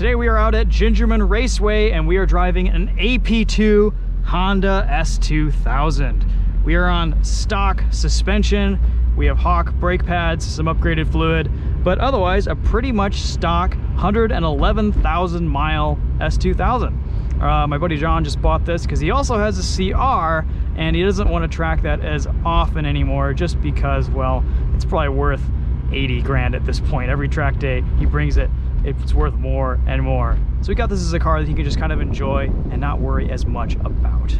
Today we are out at Gingerman Raceway and we are driving an AP2 Honda S2000. We are on stock suspension. We have Hawk brake pads, some upgraded fluid, but otherwise a pretty much stock 111,000 mile S2000. My buddy John just bought this because he also has a CR and he doesn't want to track that as often anymore just because, well, it's probably worth 80 grand at this point. Every track day he brings it, it's worth more and more. So we got this as a car that he can just kind of enjoy and not worry as much about.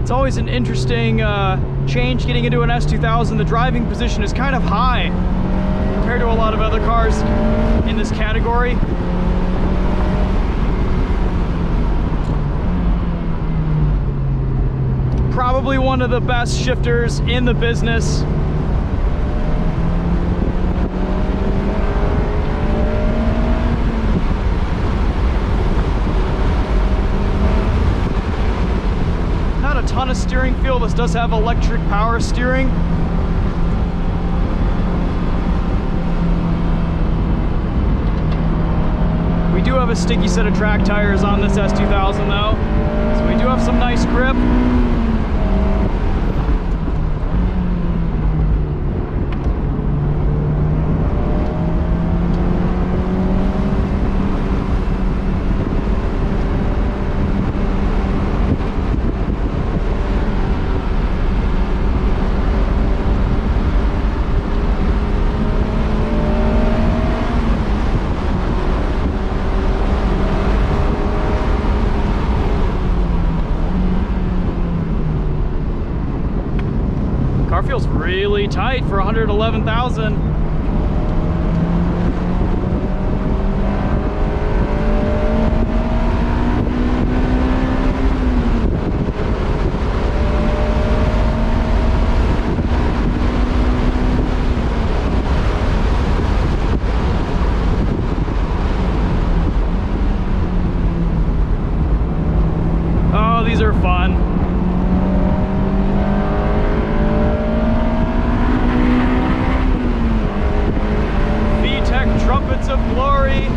It's always an interesting change getting into an S2000. The driving position is kind of high compared to a lot of other cars in this category. Probably one of the best shifters in the business. Not a ton of steering feel. This does have electric power steering. We do have a sticky set of track tires on this S2000 though, so we do have some nice grip. Car feels really tight for 111,000. Oh, these are fun. Trumpets of glory.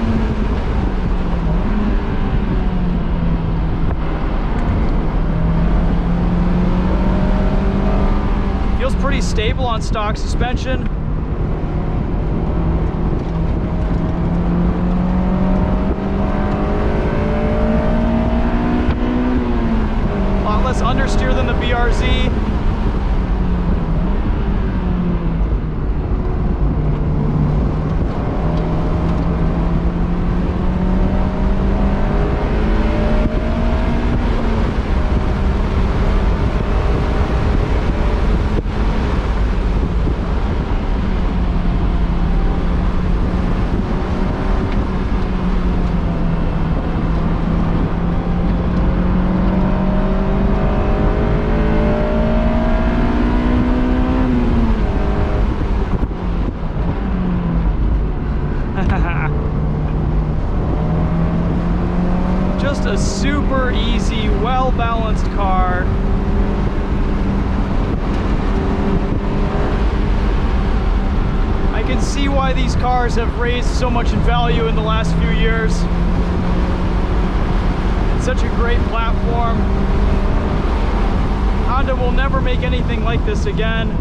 Feels pretty stable on stock suspension. A lot less understeer than the BRZ. Just a super easy, well-balanced car. I can see why these cars have raised so much in value in the last few years. It's such a great platform. Honda will never make anything like this again.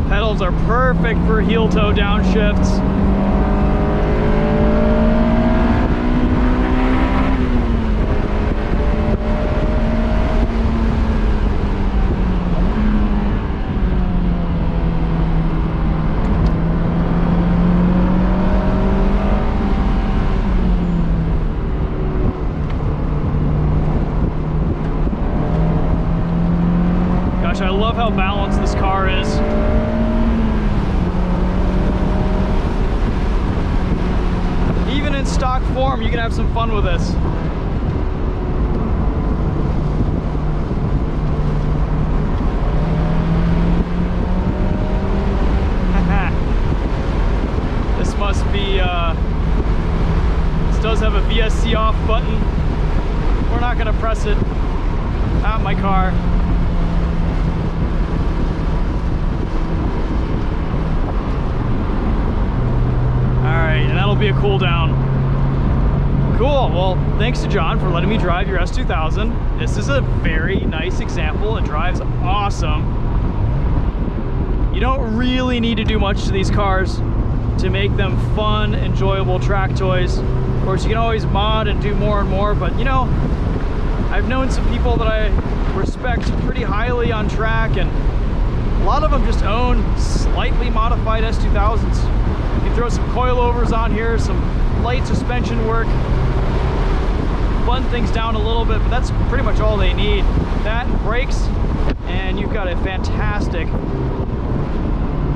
Pedals are perfect for heel toe downshifts. is. Even in stock form, you can have some fun with this. This must be, this does have a VSC off button. We're not gonna press it at my car. Alright, and that'll be a cool down. Cool, well, thanks to John for letting me drive your S2000. This is a very nice example. It drives awesome. You don't really need to do much to these cars to make them fun, enjoyable track toys. Of course, you can always mod and do more and more, but you know, I've known some people that I respect pretty highly on track, and a lot of them just own slightly modified S2000s. You can throw some coilovers on here, some light suspension work, button things down a little bit, but that's pretty much all they need. That and brakes, and you've got a fantastic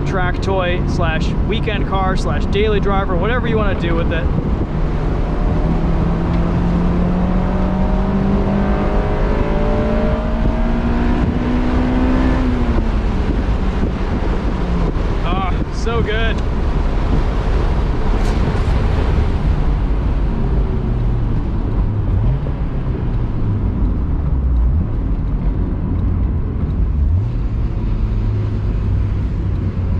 track toy slash weekend car slash daily driver, whatever you want to do with it. Oh, so good.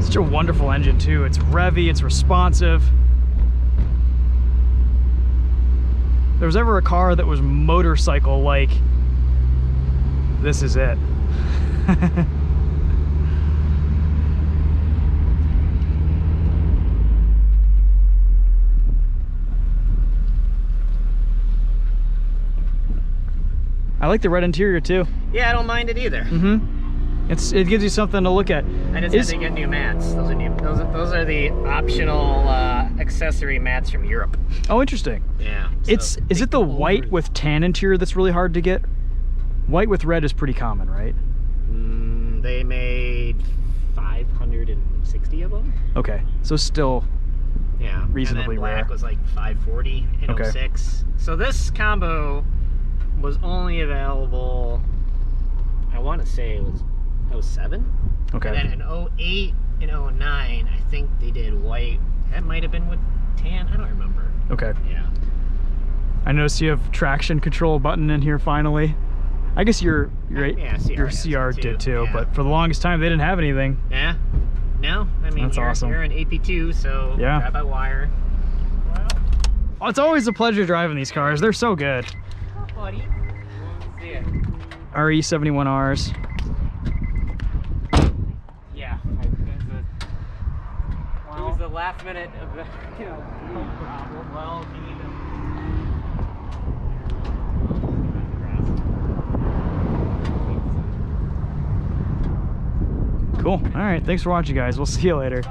Such a wonderful engine too. It's revvy, it's responsive. If there was ever a car that was motorcycle-like, this is it. I like the red interior too. Yeah, I don't mind it either. It gives you something to look at. I just had to get new mats. Those are new. Those are the optional accessory mats from Europe. Oh, interesting. Yeah. Is it the white with tan interior that's really hard to get? White with red is pretty common, right? They made 560 of them. Okay, so still reasonably and then black rare. Was like 540 in 06. So this combo was only available, I want to say it was 07. Okay. And then in 08 and 09, I think they did white. That might have been with tan. I don't remember. Okay. Yeah. I noticed you have traction control button in here finally. I guess your CR did too, yeah. but for the longest time they didn't have anything. Yeah. No, I mean, that's awesome. You're an AP2, so drive by wire. Oh, it's always a pleasure driving these cars. They're so good. Oh, buddy. RE71Rs. Yeah. It was the last minute of the, no problem. Well, if you need Cool. All right. Thanks for watching, guys. We'll see you later.